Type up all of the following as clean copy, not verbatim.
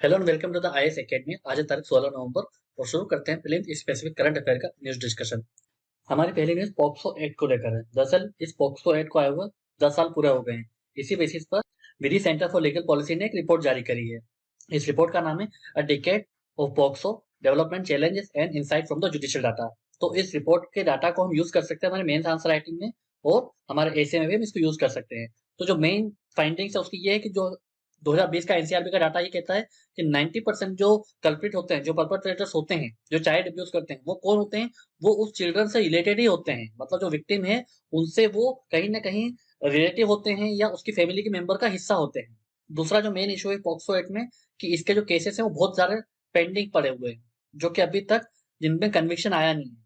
Hello and welcome to the IAS academy. आज है तारीख 16 नवंबर और शुरू करते हैं प्रीलिम्स स्पेसिफिक करंट अफेयर का न्यूज डिस्कशन। हमारी पहली न्यूज पॉक्सो एक्ट को लेकर है। दरअसल इस पॉक्सो एक्ट को आए हुए 10 साल पूरे हो गए हैं। इसी बेसिस पर विधि सेंटर फॉर लीगल पॉलिसी ने एक रिपोर्ट जारी करी है। इस रिपोर्ट का नाम है अ decade of POCSO development challenges and insight from the judicial data. तो इस रिपोर्ट के डाटा को हम यूज कर सकते हैं हमारे मेंस आंसर राइटिंग में और हमारे एसे में भी हम इसको यूज कर सकते हैं। तो जो मेन फाइंडिंग्स है उसकी ये है कि जो 2020 का एनसीआरबी का डाटा ये कहता है कि 90% जो कल्प्रिट होते हैं, जो परपेट्रेटर्स होते हैं, जो चाइल्ड अब्यूज करते हैं, वो कौन होते हैं? वो उस चिल्ड्रन से रिलेटेड ही होते हैं। मतलब जो विक्टिम है उनसे वो कहीं ना कहीं रिलेटिव होते हैं या उसकी फैमिली के मेंबर का हिस्सा होते हैं। दूसरा जो मेन इशू है पॉक्सो एक्ट में कि इसके जो केसेस हैं वो बहुत सारे पेंडिंग पड़े हुए हैं, जो कि अभी तक जिनमें कन्विक्शन आया नहीं है।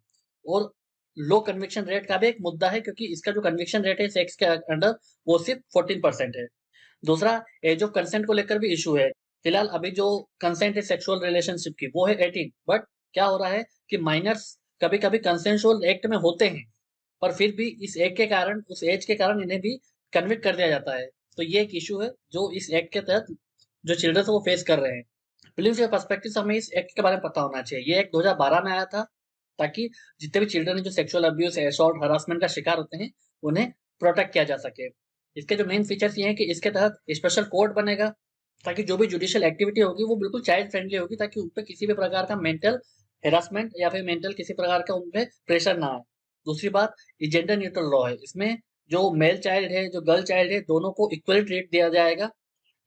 और लो कन्विक्शन रेट का भी एक मुद्दा है, क्योंकि इसका जो कन्विक्शन रेट है सेक्स के अंडर वो सिर्फ 14% है। दूसरा एज ऑफ कंसेंट को लेकर भी इशू है। फिलहाल अभी जो कंसेंट है सेक्सुअल रिलेशनशिप की वो है 18, बट क्या हो रहा है कि माइनर्स कभी कभी कंसेंशुअल एक्ट में होते हैं, पर फिर भी इस एक्ट के कारण, उस एज के कारण इन्हें भी कन्विक्ट कर दिया जाता है। तो ये एक इशू है जो इस एक्ट के तहत जो चिल्ड्रन वो फेस कर रहे हैं। प्रीलिम्स के पर्सपेक्टिव से हमें इस एक्ट के बारे में पता होना चाहिए। ये एक्ट 2012 में आया था, ताकि जितने भी चिल्ड्रन जो सेक्सुअल अब्यूज, असॉल्ट, हरासमेंट का शिकार होते हैं उन्हें प्रोटेक्ट किया जा सके। इसके जो मेन फीचर्स ये हैं कि इसके तहत स्पेशल कोर्ट बनेगा, ताकि जो भी जुडिशियल एक्टिविटी होगी वो बिल्कुल चाइल्ड फ्रेंडली होगी, ताकि उन पे किसी भी प्रकार का मेंटल हेरासमेंट या फिर मेंटल किसी प्रकार का उन पे प्रेशर ना आए। दूसरी बात, ये जेंडर न्यूट्रल लॉ है। इसमें जो मेल चाइल्ड है, जो गर्ल चाइल्ड है, दोनों को इक्वली ट्रीट दिया जाएगा।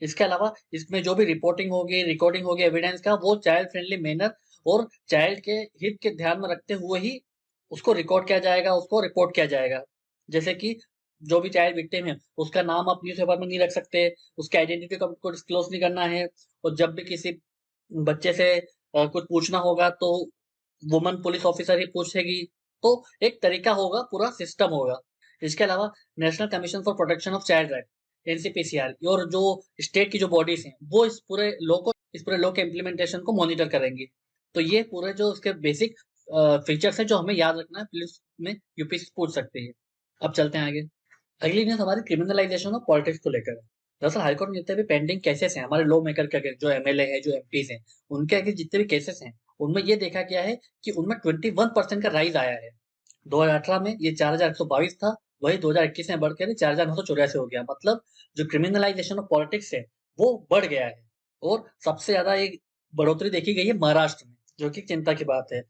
इसके अलावा इसमें जो भी रिपोर्टिंग होगी, रिकॉर्डिंग होगी एविडेंस का, वो चाइल्ड फ्रेंडली मैनर और चाइल्ड के हित के ध्यान में रखते हुए ही उसको रिकॉर्ड किया जाएगा, उसको रिपोर्ट किया जाएगा। जैसे कि जो भी चाइल्ड विक्टिम है उसका नाम आप न्यूज़पेपर में नहीं रख सकते, उसकी आइडेंटिटी को डिस्क्लोज नहीं करना है। और जब भी किसी बच्चे से कुछ पूछना होगा तो वुमन पुलिस ऑफिसर ही पूछेगी। तो एक तरीका होगा, पूरा सिस्टम होगा। इसके अलावा national commission for protection of child right, NCPCR, और जो स्टेट की जो बॉडीज हैं वो इस पूरे लॉ के इम्प्लीमेंटेशन को मॉनिटर करेंगी। तो ये पूरे जो इसके बेसिक फीचर्स हैं जो हमें याद रखना है, पुलिस में यूपीएससी पूछ सकती है। अब चलते हैं आगे। अगली न्यूज हमारी क्रिमिनलाइजेशन ऑफ पॉलिटिक्स को लेकर है। दरअसल हाईकोर्ट में जितने भी पेंडिंग केसेस हैं हमारे लॉ मेकर के अगेंस्ट, जो एमएलए है, जो एमपीज हैं, उनके अगेंस्ट जितने भी केसेस हैं, उनमें ये देखा गया है कि उनमें 21% का राइज आया है। 2018 में ये 4122 था, वही 2021 में बढ़कर 4984 हो गया। मतलब जो क्रिमिनलाइजेशन ऑफ पॉलिटिक्स है वो बढ़ गया है। और सबसे ज्यादा ये बढ़ोतरी देखी गई है महाराष्ट्र में, जो कि चिंता की बात है।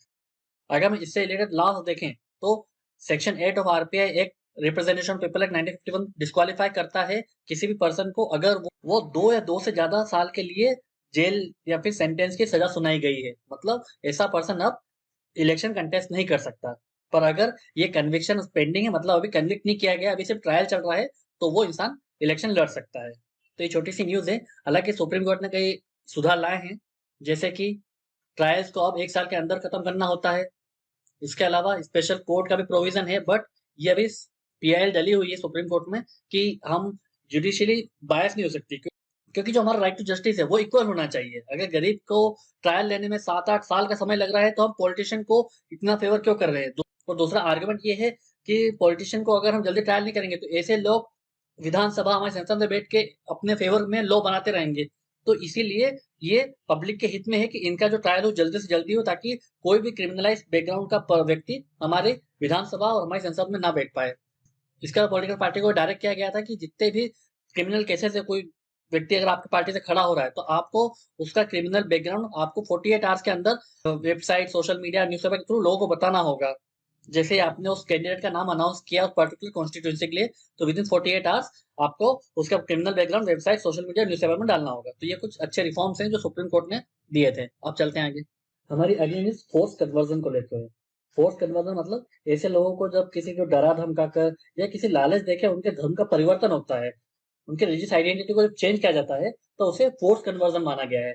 अगर हम इससे रिलेटेड लॉ देखें तो section 8 of RPI act, representation people act 1951 disqualify करता है किसी भी पर्सन को अगर वो 2 या 2 से ज्यादा साल के लिए जेल या फिर सेंटेंस की सजा सुनाई गई है। मतलब ऐसा पर्सन अब इलेक्शन कंटेस्ट नहीं कर सकता। पर अगर ये कन्विक्शन पेंडिंग है, मतलब अभी कन्विक्ट नहीं किया गया, अभी सिर्फ ट्रायल चल रहा है, तो वो इंसान इलेक्शन लड़ सकता है। तो ये छोटी सी न्यूज है। हालांकि सुप्रीम कोर्ट ने कई सुधार लाए हैं, जैसे कि ट्रायल्स को अब 1 साल के अंदर खत्म करना होता है। इसके अलावा स्पेशल कोर्ट का भी प्रोविजन है, बट ये अभी पीआईएल डली हुई है सुप्रीम कोर्ट में कि हम जुडिशियली बायस नहीं हो सकती, क्योंकि जो हमारा राइट टू जस्टिस है वो इक्वल होना चाहिए। अगर गरीब को ट्रायल लेने में 7-8 साल का समय लग रहा है तो हम पॉलिटिशियन को इतना फेवर क्यों कर रहे हैं? और दूसरा आर्गुमेंट ये है कि पॉलिटिशियन को अगर हम जल्दी ट्रायल नहीं करेंगे तो ऐसे लोग विधानसभा, हमारे संसद में बैठ के अपने फेवर में लॉ बनाते रहेंगे। तो इसीलिए ये पब्लिक के हित में है कि इनका जो ट्रायल हो जल्दी से जल्दी हो, ताकि कोई भी क्रिमिनलाइज बैकग्राउंड का व्यक्ति हमारे विधानसभा और हमारी संसद में ना बैठ पाए। इसका पॉलिटिकल पार्टी को डायरेक्ट किया गया था कि जितने भी क्रिमिनल केसेस है, कोई व्यक्ति अगर आपकी पार्टी से खड़ा हो रहा है तो आपको उसका क्रिमिनल बैकग्राउंड आपको 48 आवर्स के अंदर वेबसाइट, सोशल मीडिया, न्यूज़पेपर के थ्रू लोगों को बताना होगा। जैसे आपने उस कैंडिडेट का नाम अनाउंस किया उस पर्टिकुलर कॉन्स्टिट्यूंसी के लिए, तो विद इन 48 आवर्स आपको उसका criminal background website, social media, newspaper में डालना होगा। तो ये कुछ अच्छे रिफॉर्म्स हैं जो सुप्रीम कोर्ट ने दिए थे। अब चलते हैं आगे। हमारी अगली न्यूज फोर्स कन्वर्जन को लेकर है। फोर्स कन्वर्जन मतलब ऐसे लोगों को जब किसी को डरा धमकाकर या किसी लालच देके उनके धर्म का परिवर्तन होता है, उनके रिलीजियस आइडेंटिटी को जब चेंज किया जाता है, तो उसे फोर्स कन्वर्जन माना गया है।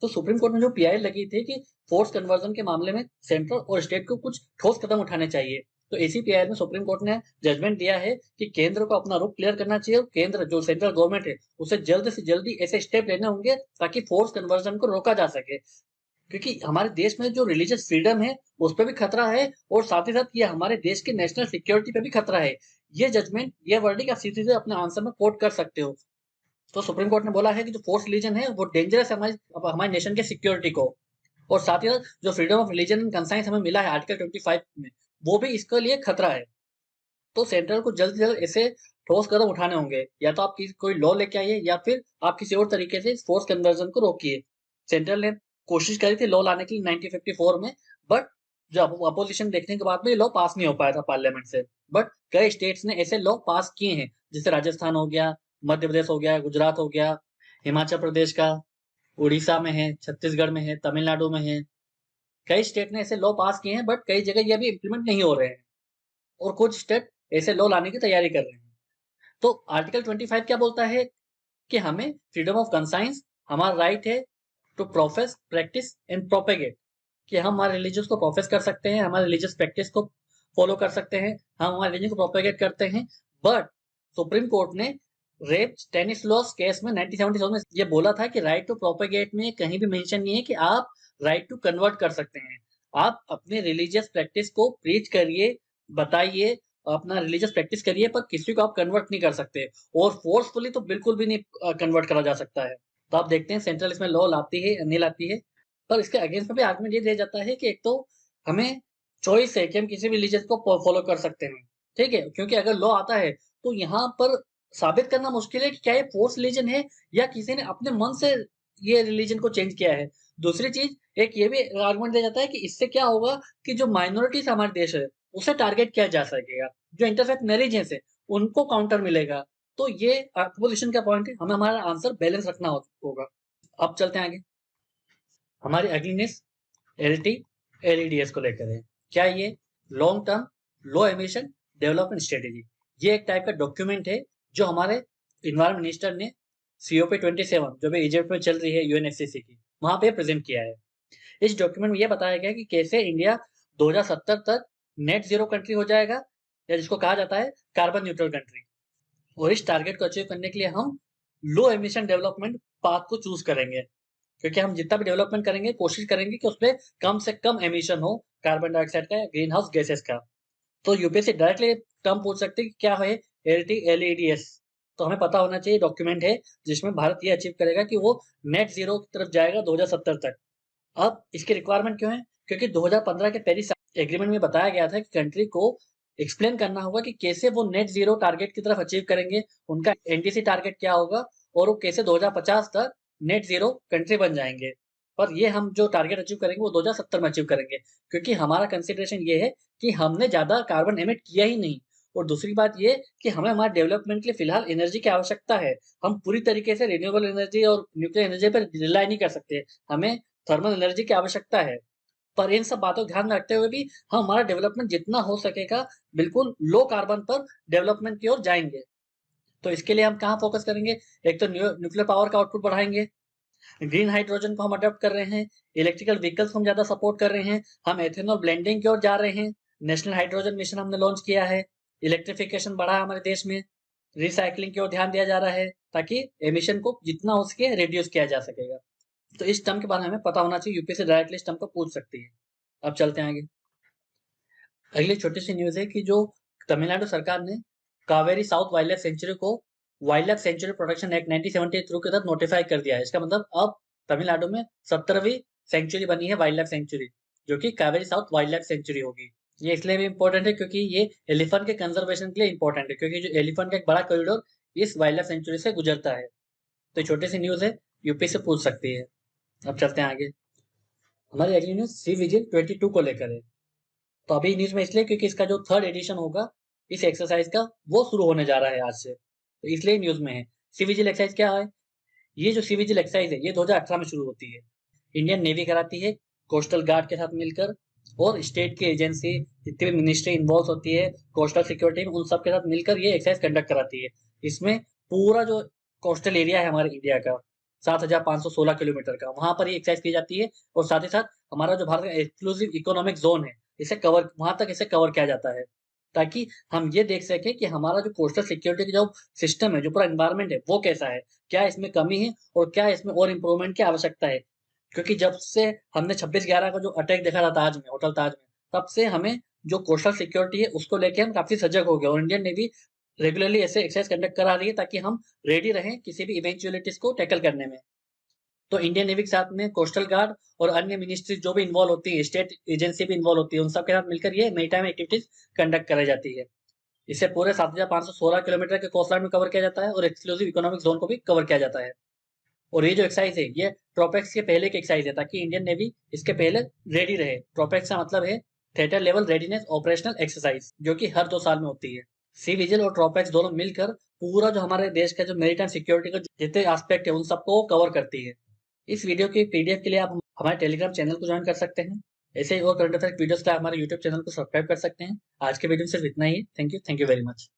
तो सुप्रीम कोर्ट में जो पीआई लगी थी कि फोर्स कन्वर्जन के मामले में सेंट्रल और स्टेट को कुछ ठोस कदम उठाने चाहिए। तो इसी पीआई में सुप्रीम कोर्ट ने जजमेंट दिया है कि केंद्र को अपना रुख क्लियर करना चाहिए और केंद्र जो सेंट्रल गवर्नमेंट है उसे जल्द से जल्दी ऐसे स्टेप लेने होंगे ताकि फोर्स कन्वर्जन को रोका जा सके। क्योंकि हमारे देश में जो रिलीजियस फ्रीडम है उस पर भी खतरा है, और साथ ही साथ ये हमारे देश की नेशनल सिक्योरिटी पे भी खतरा है। ये जजमेंट, ये वर्डिक आप सीधे अपने आंसर में कोट कर सकते हो। तो सुप्रीम कोर्ट ने बोला है कि जो फोर्स रिलीजन है वो डेंजरस है हमारे नेशन के सिक्योरिटी को, और साथ ही साथ जो freedom of religion and conscience हमें मिला है आर्टिकल 25 में, वो भी इसके लिए खतरा है। तो सेंट्रल को जल्द से जल्द ऐसे ठोस कदम उठाने होंगे, या तो आप कोई लॉ लेके आइए या फिर आप किसी और तरीके से फोर्स कन्वर्जन को रोकिए। सेंट्रल ने कोशिश करी थी लॉ लाने के लिए 1954 में, बट जब अपोजिशन देखने के बाद में ये लॉ पास नहीं हो पाया था पार्लियामेंट से। बट कई स्टेट्स ने ऐसे लॉ पास किए हैं, जैसे राजस्थान हो गया, मध्य प्रदेश हो गया, गुजरात हो गया, हिमाचल प्रदेश का, उड़ीसा में है, छत्तीसगढ़ में है, तमिलनाडु में है। कई स्टेट ने ऐसे लॉ पास किए हैं, बट कई जगह ये अभी इम्प्लीमेंट नहीं हो रहे हैं, और कुछ स्टेट ऐसे लॉ लाने की तैयारी कर रहे हैं। तो आर्टिकल 25 क्या बोलता है कि हमें फ्रीडम ऑफ कंसाइंस, हमारा राइट है to profess, practice and propagate, कि हम हमारे रिलीजियस को प्रोफेस कर सकते हैं, हमारे रिलीजियस प्रैक्टिस को फॉलो कर सकते हैं, हम हमारे रिलीजन को प्रोपेगेट करते हैं। बट सुप्रीम कोर्ट ने रेप स्टेनिस्लॉस केस में 1977 में ये बोला था कि राइट टू प्रोपेगेट में कहीं भी मेंशन नहीं है कि आप राइट टू कन्वर्ट कर सकते हैं। आप अपने रिलीजियस प्रैक्टिस को प्रीच करिए, बताइए, अपना रिलीजियस प्रैक्टिस करिए, पर किसी को आप कन्वर्ट नहीं कर सकते, और फोर्सफुली तो बिल्कुल भी नहीं कन्वर्ट करा जा सकता है। तो आप देखते हैं सेंट्रल इसमें लॉ लाती है या नहीं लाती है। पर इसके अगेंस्ट में भी आर्गुमेंट ये दिया जाता है कि एक तो हमें चॉइस है कि हम किसी भी रिलीजन को फॉलो कर सकते हैं, ठीक है, क्योंकि अगर लॉ आता है तो यहाँ पर साबित करना मुश्किल है कि क्या ये फोर्स रिलीजन है या किसी ने अपने मन से ये रिलीजन को चेंज किया है। दूसरी चीज, एक ये भी आर्गुमेंट दिया जाता है कि इससे क्या होगा कि जो माइनॉरिटीज हमारे देश है उसे टारगेट किया जा सकेगा, जो इंटरफेथ मैरिजेस है उनको काउंटर मिलेगा। तो ये अपोजिशन का पॉइंट है, हमें हमारा आंसर बैलेंस रखना होगा। अब चलते हैं आगे। हमारी अगली न्यूज़ एलटी एलईडीएस को लेकर है। क्या ये लॉन्ग टर्म लो एमिशन डेवलपमेंट स्ट्रेटेजी, ये एक टाइप का डॉक्यूमेंट है जो हमारे इन्वायरमेंट मिनिस्टर ने COP27 जो भी इजिप्ट में चल रही है UNFCCC की, वहां पे प्रेजेंट किया है। इस डॉक्यूमेंट में यह बताया गया कि कैसे इंडिया 2070 तक नेट जीरो कंट्री हो जाएगा, या जिसको कहा जाता है कार्बन न्यूट्रल कंट्री। और इस टारगेट को अचीव करने के लिए हम लो एमिशन डेवलपमेंट पाथ को चूज करेंगे, क्योंकि हम जितना भी डेवलपमेंट करेंगे कोशिश करेंगे कि उसमें कम से कम एमिशन हो कार्बन डाइऑक्साइड का या ग्रीन हाउस गैसेस का। तो यूपीएससी डायरेक्टली टर्म पूछ सकते हैं कि क्या है LTLEDS। तो हमें पता होना चाहिए डॉक्यूमेंट है जिसमें भारत ये अचीव करेगा कि वो नेट जीरो की तरफ जाएगा 2070 तक। अब इसकी रिक्वायरमेंट क्यों है? क्योंकि 2015 के पेरिस एग्रीमेंट में बताया गया था कि कंट्री को एक्सप्लेन करना होगा कि कैसे वो नेट जीरो टारगेट की तरफ अचीव करेंगे, उनका NDC टारगेट क्या होगा, और वो कैसे 2050 तक नेट जीरो कंट्री बन जाएंगे। पर ये हम जो टारगेट अचीव करेंगे वो 2070 में अचीव करेंगे, क्योंकि हमारा कंसिडरेशन ये है कि हमने ज्यादा कार्बन एमिट किया ही नहीं। और दूसरी बात ये कि हमें हमारे डेवलपमेंट के लिए फिलहाल एनर्जी की आवश्यकता है। हम पूरी तरीके से रिन्यूएबल एनर्जी और न्यूक्लियर एनर्जी पर रिलाई नहीं कर सकते, हमें थर्मल एनर्जी की आवश्यकता है। पर इन सब बातों को ध्यान में रखते हुए भी हम हमारा डेवलपमेंट जितना हो सकेगा बिल्कुल लो कार्बन पर डेवलपमेंट की ओर जाएंगे। तो इसके लिए हम कहाँ फोकस करेंगे? एक तो न्यूक्लियर पावर का आउटपुट बढ़ाएंगे, ग्रीन हाइड्रोजन को हम अडॉप्ट कर रहे हैं, इलेक्ट्रिकल व्हीकल्स को हम ज्यादा सपोर्ट कर रहे हैं, हम एथेनॉल ब्लेंडिंग की ओर जा रहे हैं, नेशनल हाइड्रोजन मिशन हमने लॉन्च किया है, इलेक्ट्रिफिकेशन बढ़ा है हमारे देश में, रिसाइकलिंग की ओर ध्यान दिया जा रहा है ताकि एमिशन को जितना हो सके रिड्यूस किया जा सकेगा। तो इस टर्म के बारे में हमें पता होना चाहिए, यूपीएससी डायरेक्टली इस टर्म को पूछ सकती है। अब चलते हैं आगे। अगली छोटी सी न्यूज है कि जो तमिलनाडु सरकार ने Kaveri south wild life sanctuary को wild life sanctuary protection act 1973 through के तहत नोटिफाई कर दिया है। इसका मतलब अब तमिलनाडु में 17वीं सेंचुरी बनी है वाइल्ड लाइफ सेंचुरी, जो कि Kaveri south wild life century होगी। ये इसलिए भी इंपॉर्टेंट है क्योंकि ये एलिफेंट के कंजर्वेशन के लिए इंपॉर्टेंट है, क्योंकि जो एलिफेंट का एक बड़ा कॉरिडोर इस वाइल्ड लाइफ सेंचुरी से गुजरता है। तो छोटी सी न्यूज है, यूपी से पूछ सकती है। अब चलते हैं आगे। हमारी अगली न्यूज सी विजिल 22 को लेकर है। तो अभी न्यूज में इसलिए क्योंकि इसका जो थर्ड एडिशन होगा इस एक्सरसाइज का वो शुरू होने जा रहा है आज से, तो इसलिए न्यूज में है। सिविजिल एक्सरसाइज क्या है? ये जो सिविजिल एक्सरसाइज है ये 2018 में शुरू होती है। इंडियन नेवी कराती है कोस्टल गार्ड के साथ मिलकर, और स्टेट की एजेंसी जितनी भी मिनिस्ट्री इन्वॉल्व होती है कोस्टल सिक्योरिटी में, उन सब के साथ मिलकर ये एक्सरसाइज कंडक्ट कराती है। इसमें पूरा जो कोस्टल एरिया है हमारे इंडिया का 7,516 किलोमीटर का, वहां पर ये एक्सरसाइज की जाती है। और साथ ही साथ हमारा जो भारत का एक्सक्लूसिव इकोनॉमिक जोन है इसे कवर वहां तक इसे कवर किया जाता है, ताकि हम ये देख सके कि हमारा जो कोस्टल सिक्योरिटी का जो सिस्टम है, जो पूरा एनवायरमेंट है वो कैसा है, क्या इसमें कमी है और क्या इसमें और इम्प्रूवमेंट की आवश्यकता है। क्योंकि जब से हमने 26/11 का जो अटैक देखा था ताज में, होटल ताज में, तब से हमें जो कोस्टल सिक्योरिटी है उसको लेके हम काफी सजग हो गए, और इंडियन नेवी रेगुलरली ऐसे एक्सरसाइज कंडक्ट करा रही है ताकि हम रेडी रहें किसी भी इवेंचुअलिटीज को टैकल करने में। तो इंडियन नेवी के साथ में कोस्टल गार्ड और अन्य मिनिस्ट्री जो भी इन्वॉल्व होती है, स्टेट एजेंसी भी इन्वॉल्व होती है, उन सब के साथ मिलकर ये मेरीटाइम एक्टिविटीज कंडक्ट कराई जाती है। इसे पूरे 7,516 किलोमीटर के कोस्ट लाइन में कवर किया जाता है और एक्सक्लूसिव इकोनॉमिक जोन को भी कवर किया जाता है। और ये जो एक्सरसाइज है ये ट्रोपेक्स के पहले की एक्सरसाइज है ताकि इंडियन नेवी इसके पहले रेडी रहे। ट्रोपेक्स का मतलब है theatre level readiness operational exercise, जो कि हर 2 साल में होती है। सी विजिल और ट्रोपेक्स दोनों मिलकर पूरा जो हमारे देश का जो मेरीटाइम सिक्योरिटी का जितने एस्पेक्ट है उन सबको कवर करती है। इस वीडियो की पीडीएफ के लिए आप हमारे टेलीग्राम चैनल को ज्वाइन कर सकते हैं। ऐसे ही और करंट अफेयर वीडियोस के लिए हमारे यूट्यूब चैनल को सब्सक्राइब कर सकते हैं। आज के वीडियो में सिर्फ इतना ही है। Thank you very much.